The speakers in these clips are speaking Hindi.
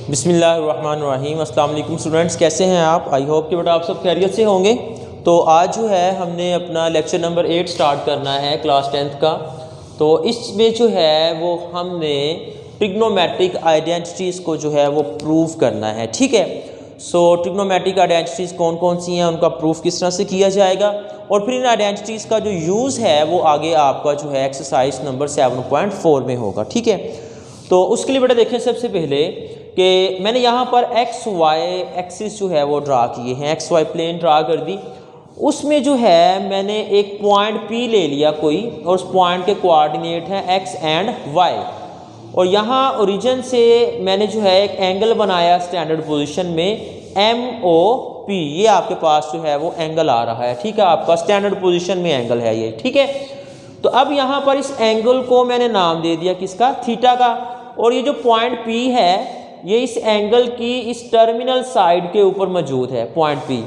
बिस्मिल्लाहिर्रहमानिर्रहीम। अस्सलाम वालेकुम स्टूडेंट्स, कैसे हैं आप? आई होप कि बेटा आप सब खैरियत से होंगे। तो आज जो है हमने अपना लेक्चर नंबर 8 स्टार्ट करना है क्लास 10th का। तो इसमें जो है वो हमने ट्रिग्नोमेट्रिक आइडेंटिटीज़ को जो है वो प्रूव करना है। ठीक है, सो ट्रिग्नोमेट्रिक आइडेंटिटीज़ कौन कौन सी हैं, उनका प्रूफ किस तरह से किया जाएगा, और फिर इन आइडेंटिटीज़ का जो यूज़ है वो आगे आपका जो है एक्सरसाइज नंबर 7.4 में होगा। ठीक है, तो उसके लिए बेटा देखें सबसे पहले कि मैंने यहाँ पर एक्स वाई एक्सिस जो है वो ड्रा किए हैं, एक्स वाई प्लेन ड्रा कर दी। उसमें जो है मैंने एक पॉइंट पी ले लिया कोई, और उस पॉइंट के कोऑर्डिनेट हैं एक्स एंड वाई, और यहाँ ओरिजिन से मैंने जो है एक एंगल बनाया स्टैंडर्ड पोजीशन में MOP। ये आपके पास जो है वो एंगल आ रहा है। ठीक है, आपका स्टैंडर्ड पोजीशन में एंगल है ये। ठीक है, तो अब यहाँ पर इस एंगल को मैंने नाम दे दिया किसका, थीटा का। और ये जो पॉइंट P है ये इस एंगल की इस टर्मिनल साइड के ऊपर मौजूद है, पॉइंट P।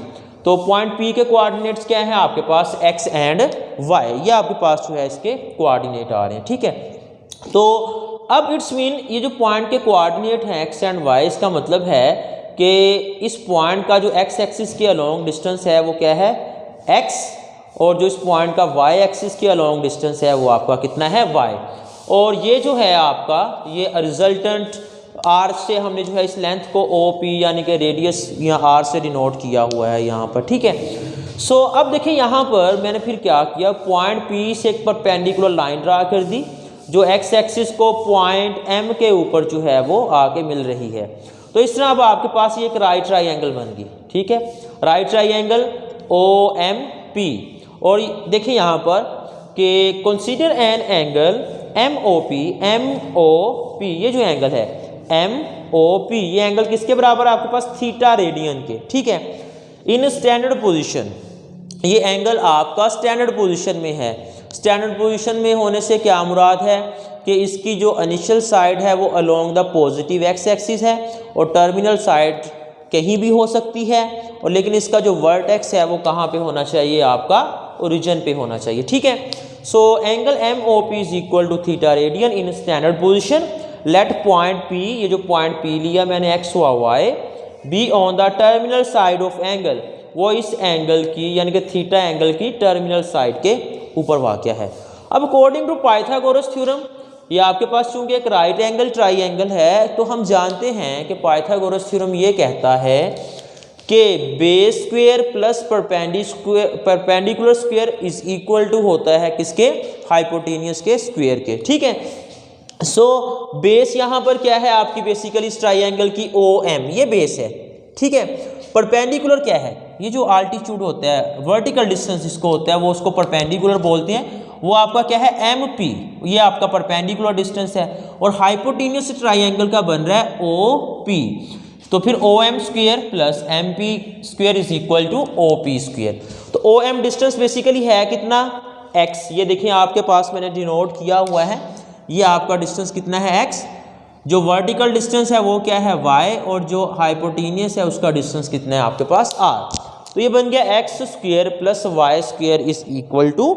तो पॉइंट P के कोऑर्डिनेट्स क्या हैं आपके पास, x एंड y। ये आपके पास जो है इसके कोऑर्डिनेट आ रहे हैं। ठीक है, तो अब इट्स मीन ये जो पॉइंट के कोऑर्डिनेट हैं x एंड y, इसका मतलब है कि इस पॉइंट का जो x एक्सिस के अलोंग डिस्टेंस है वो क्या है, x, और जो इस पॉइंट का y एक्सिस के अलोंग डिस्टेंस है वो आपका कितना है, y। और ये जो है आपका ये रिजल्टेंट r से हमने जो है इस लेंथ को OP यानी कि रेडियस या r से डिनोट किया हुआ है यहाँ पर। ठीक है, सो अब देखिए यहाँ पर मैंने फिर क्या किया, पॉइंट P से एक परपेंडिकुलर लाइन ड्रा कर दी जो x एक्सिस को पॉइंट M के ऊपर जो है वो आके मिल रही है। तो इस तरह अब आपके पास ये एक राइट ट्राइंगल बन गई। ठीक है, राइट ट्राइंगल OMP। और देखिए यहाँ पर कि कंसीडर एन एंगल MOP, ये जो एंगल है MOP, ये एंगल किसके बराबर है आपके पास, थीटा रेडियन के। ठीक है, इन स्टैंडर्ड पोजीशन, ये एंगल आपका स्टैंडर्ड पोजीशन में है। स्टैंडर्ड पोजीशन में होने से क्या मुराद है कि इसकी जो इनिशियल साइड है वो along the positive x axis है, और टर्मिनल साइड कहीं भी हो सकती है, और लेकिन इसका जो वर्टेक्स है वो कहाँ पे होना चाहिए, आपका ओरिजिन पे होना चाहिए। ठीक है, so angle MOP is equal to theta radian in standard position. Let point P, ये जो पॉइंट P लिया मैंने x व y, be on the terminal side of angle, वो इस एंगल की यानी कि थीटा एंगल की टर्मिनल साइड के ऊपर वाक़या है। अब अकॉर्डिंग टू पाइथागोरस थ्योरम, ये आपके पास चूंकि एक राइट एंगल ट्राइंगल है, तो हम जानते हैं कि पाइथागोरस थ्योरम ये कहता है कि base square plus perpendicular square is equal to होता है किसके, हाइपोटेनियस के स्क्वायर के। ठीक है, सो बेस यहाँ पर क्या है आपकी, बेसिकली इस ट्राइंगल की OM, ये बेस है। ठीक है, परपेंडिकुलर क्या है, ये जो आल्टीट्यूड होता है, वर्टिकल डिस्टेंस इसको होता है, वो उसको परपेंडिकुलर बोलते हैं, वो आपका क्या है MP, ये आपका परपेंडिकुलर डिस्टेंस है। और हाइपोटेनियस ट्राइंगल का बन रहा है OP, तो फिर OM square plus MP square is equal to OP square. तो OM डिस्टेंस बेसिकली है कितना, x। ये देखिए आपके पास मैंने डिनोट किया हुआ है, ये आपका डिस्टेंस कितना है, x। जो वर्टिकल डिस्टेंस है वो क्या है, y, और जो हाइपोटेनियस है उसका डिस्टेंस कितना है आपके पास, r। तो ये बन गया x square plus y square is equal to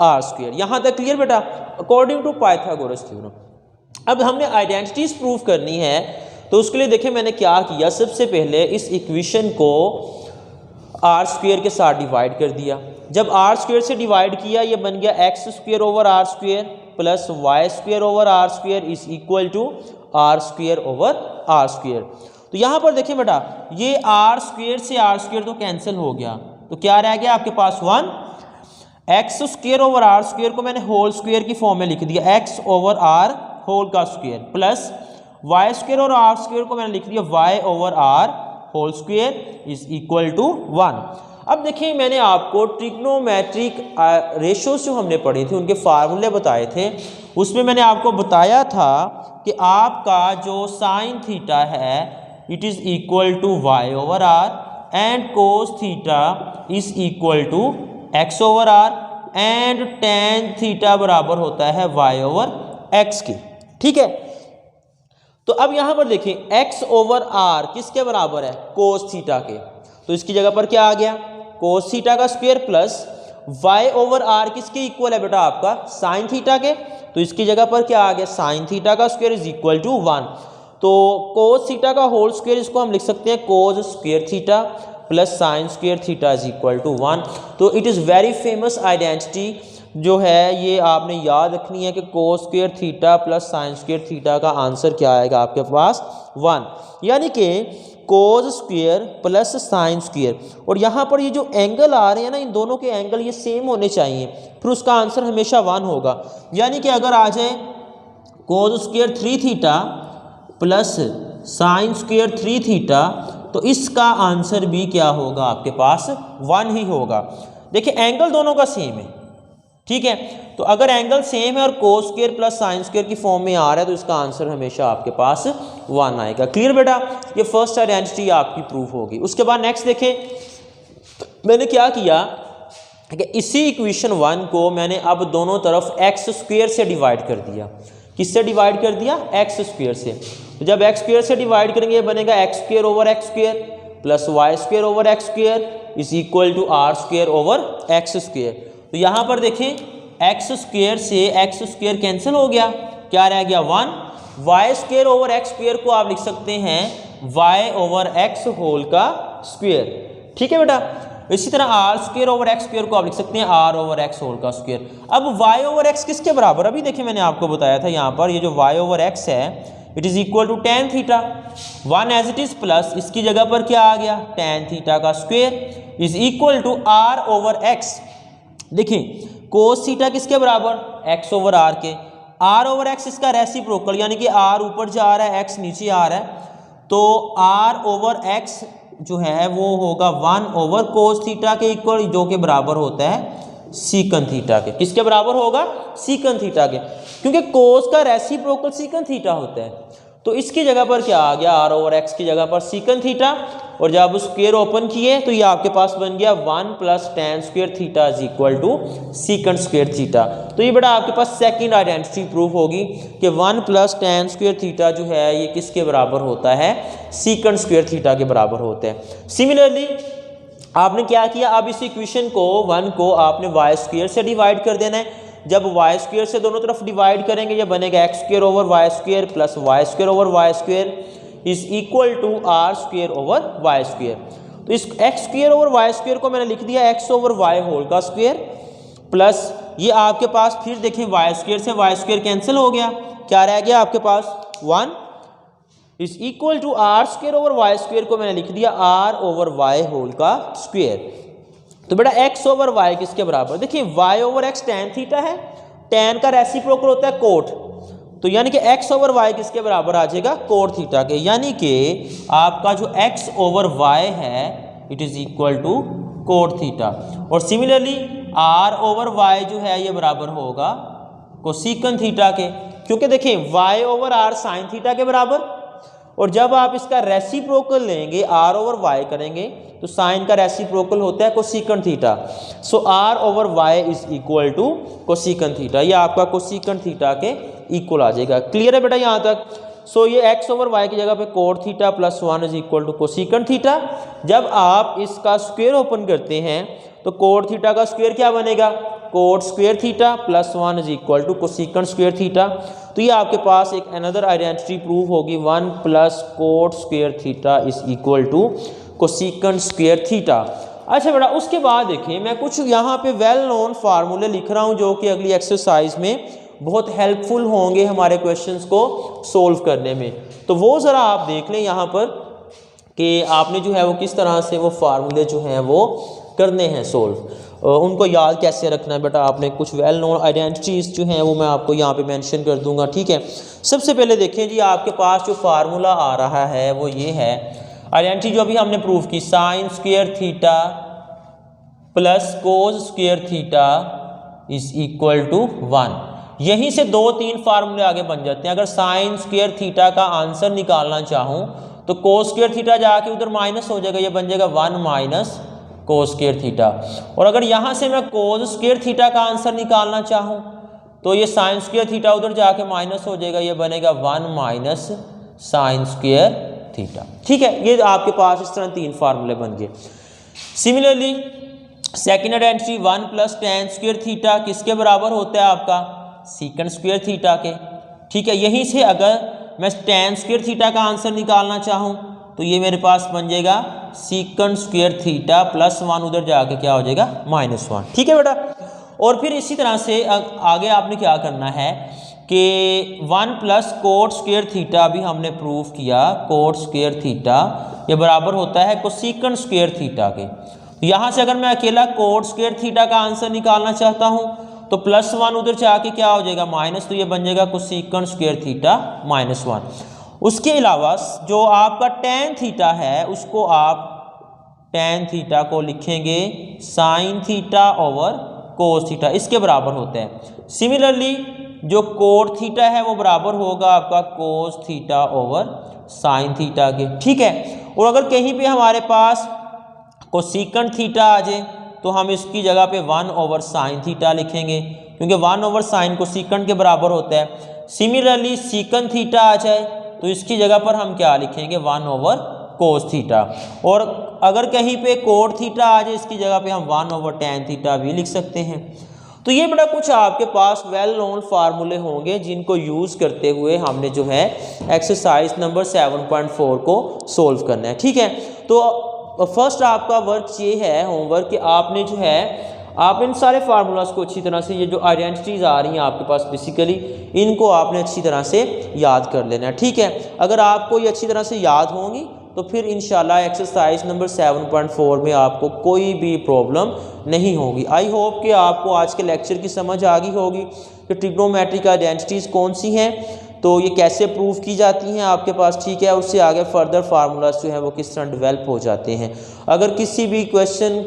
r square. यहाँ तक क्लियर बेटा, अकॉर्डिंग टू पाइथागोरस थ्योरम। अब हमने आइडेंटिटीज प्रूव करनी है, तो उसके लिए देखिए मैंने क्या किया, सबसे पहले इस इक्वेशन को r स्क्वायर के साथ डिवाइड कर दिया। जब r स्क्वायर से डिवाइड किया, ये बन गया x square over r square plus y square over r square is equal to r square over r square. तो यहाँ पर देखिए बेटा, ये r स्क्वायर से r स्क्वायर तो कैंसिल हो गया, तो क्या रह गया आपके पास 1। x square over r square को मैंने होल स्क्वायर की फॉर्म में लिख दिया, x ओवर r होल का स्क्वायर, प्लस y स्क्वायर और r स्क्वायर को मैंने लिख दिया y over r whole square is equal to 1। अब देखिए मैंने आपको ट्रिग्नोमेट्रिक रेशियोज जो हमने पढ़े थे उनके फार्मूले बताए थे, उसमें मैंने आपको बताया था कि आपका जो साइन थीटा है it is equal to y over r, and cos theta is equal to x over r, and tan theta बराबर होता है y ओवर x की। ठीक है, तो अब यहाँ पर देखिए x ओवर r किसके बराबर है, कोस थीटा के। तो इसकी जगह पर क्या आ गया, कोस थीटा का square plus y over r किसके इक्वल है बेटा, आपका साइन थीटा के। तो इसकी जगह पर क्या आ गया, साइन थीटा का स्क्वायर इज इक्वल टू 1। तो कोस थीटा का होल स्क्वायर इसको हम लिख सकते हैं cos square theta plus sine square theta is equal to 1। तो it is very famous identity जो है ये आपने याद रखनी है कि cos square theta plus sine square theta का आंसर क्या आएगा आपके पास 1, यानी कि cos square plus sine square. और यहाँ पर ये जो एंगल आ रहे हैं ना, इन दोनों के एंगल ये सेम होने चाहिए, फिर उसका आंसर हमेशा 1 होगा। यानी कि अगर आ जाए cos square 3 theta plus sine square 3 theta, तो इसका आंसर भी क्या होगा आपके पास 1 ही होगा। देखिए एंगल दोनों का सेम है, ठीक है। तो अगर एंगल सेम है और कोस स्क्वायर प्लस साइन स्क्वायर की फॉर्म में आ रहा है तो इसका आंसर हमेशा आपके पास 1 आएगा। क्लियर बेटा, ये फर्स्ट आइडेंटिटी आपकी प्रूफ होगी। उसके बाद नेक्स्ट देखें, मैंने क्या किया कि इसी इक्वेशन 1 को मैंने अब दोनों तरफ एक्स स्क्वायर से डिवाइड कर दिया। किससे डिवाइड कर दिया? एक्स स्क्वायर से। तो जब एक्स स्क्वायर से डिवाइड करेंगे बनेगा x square over x square plus y square over x square is equal to r square over x square. तो यहाँ पर देखें एक्स स्क्वायर से एक्स स्क्वायर कैंसिल हो गया, क्या रह गया 1। Y square over x square को आप लिख सकते हैं वाई ओवर एक्स होल का स्क्वायर, ठीक है बेटा। इसी तरह r square over x square को आप लिख सकते हैं आर ओवर एक्स होल का स्क्वायर। अब वाई ओवर एक्स किसके बराबर? अभी देखिए मैंने आपको बताया था यहाँ पर ये जो वाई ओवर एक्स है it is equal to tan theta 1 as it is plus इसकी जगह पर क्या आ गया टेन थीटा का square is equal to r over x. देखिए कोस थीटा किसके बराबर? एक्स ओवर आर के। आर ओवर एक्स इसका रेसिप्रोकल, यानी कि आर ऊपर जा रहा है एक्स नीचे आ रहा है, तो आर ओवर एक्स जो है वो होगा 1 ओवर कोस थीटा के इक्वल, जो के बराबर होता है सीकन थीटा के। किसके बराबर होगा? सीकन थीटा के, क्योंकि कोस का रेसिप्रोकल सीकन थीटा होता है। तो इसकी जगह पर क्या आ गया? आर ओवर एक्स की जगह पर सीकन थीटा, और जब स्क्वायर ओपन किए तो ये आपके पास बन गया 1 plus tan square theta is equal to secant square theta. तो ये बेटा आपके पास सेकंड आइडेंटिटी प्रूफ होगी कि 1 प्लस टेन स्क्वायर थीटा जो है ये किसके बराबर होता है? सीकंड स्क्वायर थीटा के बराबर होता है। सिमिलरली आपने क्या किया, अब इस इक्वेशन को 1 को आपने वाई स्क्वायर से डिवाइड कर देना है। जब वाई स्क्वायर से दोनों तरफ डिवाइड करेंगे ये बनेगा x square over y square plus y square over y square is equal to r square over y square. तो इस x square over y square को मैंने लिख दिया एक्स ओवर वाई होल का स्क्वायर प्लस ये आपके पास फिर देखें वाई स्क्वायर से वाई स्क्वायर कैंसिल हो गया, क्या रह गया आपके पास 1 is equal to r square over y square को मैंने लिख दिया आर ओवर वाई होल का स्क्वायर। तो बेटा एक्स ओवर वाई किसके बराबर? देखिए y over x tan theta है, टेन का रेसिप्रोकल होता है कोट, तो यानी कि एक्स ओवर वाई किसके बराबर आ जाएगा? कोट थीटा के। यानी कि आपका जो एक्स ओवर वाई है it is equal to cot theta. और सिमिलरली आर ओवर वाई जो है ये बराबर होगा कोसिकन थीटा के, क्योंकि देखिए y over r sine theta के बराबर, और जब आप इसका रेसिप्रोकल लेंगे आर ओवर वाई करेंगे तो साइन का रेसिप्रोकल होता है cosecant theta. So r over y is equal to cosecant theta, ये आपका कोसिकन थीटा के इक्वल आ जाएगा। क्लियर है बेटा यहाँ तक? सो ये एक्स ओवर वाई की जगह पे cot theta plus 1 is equal to cosecant theta. जब आप इसका स्क्वायर ओपन करते हैं तो कोट थीटा का स्क्वायर क्या बनेगा? Cot square theta plus 1 is equal to cosecant square theta. तो ये आपके पास एक अनदर आइडेंटिटी प्रूफ होगी 1 plus cot square theta is equal to cosecant square theta. अच्छा बेटा उसके बाद देखिए मैं कुछ यहाँ पे वेल नोन फार्मूले लिख रहा हूँ जो कि अगली एक्सरसाइज में बहुत हेल्पफुल होंगे हमारे क्वेश्चंस को सोल्व करने में। तो वो ज़रा आप देख लें यहाँ पर कि आपने जो है वो किस तरह से वो फार्मूले जो हैं वो करने हैं सोल्व, उनको याद कैसे रखना है बेटा। आपने कुछ वेल नोन आइडेंटिटीज़ जो हैं वो मैं आपको यहाँ पे मेंशन कर दूंगा, ठीक है। सबसे पहले देखें जी आपके पास जो फार्मूला आ रहा है वो ये है, आइडेंटिटी जो अभी हमने प्रूव की sine square theta plus cos square theta is equal to 1। यहीं से 2-3 फार्मूले आगे बन जाते हैं। अगर साइन स्क्वायर थीटा का आंसर निकालना चाहूँ तो कोस स्क्वायर थीटा जाके उधर माइनस हो जाएगा, ये बन जाएगा 1 माइनस कोस स्क्वायर थीटा। और अगर यहाँ से मैं कोस स्क्वायर थीटा का आंसर निकालना चाहूँ तो ये साइन स्क्वायर थीटा उधर जाके माइनस हो जाएगा, ये बनेगा 1 माइनस साइन स्क्वायर थीटा, ठीक है। ये आपके पास इस तरह 3 फार्मूले बन गए। Similarly second identity 1 plus tan square theta किसके बराबर होता है? आपका सीकंड स्क्वायर थीटा के, ठीक है। यहीं से अगर मैं tan स्क्वायर थीटा का आंसर निकालना चाहूँ तो ये मेरे पास बन जाएगा सीकंड स्क्वायर थीटा प्लस 1, उधर जाके क्या हो जाएगा -1। ठीक है बेटा। और फिर इसी तरह से आगे आपने क्या करना है कि 1 प्लस कोट स्क्वायर थीटा भी हमने प्रूव किया। कोट स्क्वायर थीटा ये बराबर होता है कोसेकंड स्क्वायर थीटा के। यहाँ से अगर मैं अकेला कोट स्क्वायर थीटा का आंसर निकालना चाहता हूँ तो +1 उधर जाके क्या हो जाएगा माइनस, तो ये बन जाएगा कोसेकंड स्क्वायर थीटा -1। उसके अलावा जो आपका tan थीटा है उसको आप tan थीटा को लिखेंगे sin theta over cos theta, इसके बराबर होता है। सिमिलरली जो कोट थीटा है वो बराबर होगा आपका cos theta over sign theta के। ठीक है। और अगर कहीं पे हमारे पास कोसेकंड थीटा आ जाए तो हम इसकी जगह पे 1 ओवर साइन थीटा लिखेंगे, क्योंकि 1 ओवर साइन कोसेकंड के बराबर होता है। सिमिलरली सीकंड थीटा आ जाए तो इसकी जगह पर हम क्या लिखेंगे 1 ओवर कोस थीटा। और अगर कहीं पे कोट थीटा आ जाए इसकी जगह पे हम 1 ओवर tan थीटा भी लिख सकते हैं। तो ये बड़ा कुछ आपके पास वेल नोन फार्मूले होंगे जिनको यूज़ करते हुए हमने जो है एक्सरसाइज नंबर 7.4 को सोल्व करना है। ठीक है। तो फर्स्ट आपका वर्क ये है होमवर्क कि आपने जो है आप इन सारे फार्मूलाज को अच्छी तरह से, ये जो आइडेंटिटीज़ आ रही हैं आपके पास बेसिकली, इनको आपने अच्छी तरह से याद कर लेना है। ठीक है। अगर आपको ये अच्छी तरह से याद होंगी तो फिर इंशाल्लाह एक्सरसाइज नंबर 7.4 में आपको कोई भी प्रॉब्लम नहीं होगी। आई होप कि आपको आज के लेक्चर की समझ आ गई होगी कि ट्रिग्नोमेट्रिक आइडेंटिटीज़ कौन सी हैं, तो ये कैसे प्रूव की जाती हैं आपके पास। ठीक है। उससे आगे फर्दर फार्मूलाज जो हैं वो किस तरह डेवलप हो जाते हैं। अगर किसी भी क्वेश्चन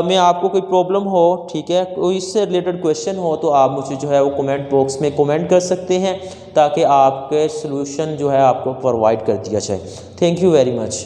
में आपको कोई प्रॉब्लम हो, ठीक है, कोई इससे रिलेटेड क्वेश्चन हो तो आप मुझे जो है वो कमेंट बॉक्स में कमेंट कर सकते हैं ताकि आपके सॉल्यूशन जो है आपको प्रोवाइड कर दिया जाए। Thank you very much.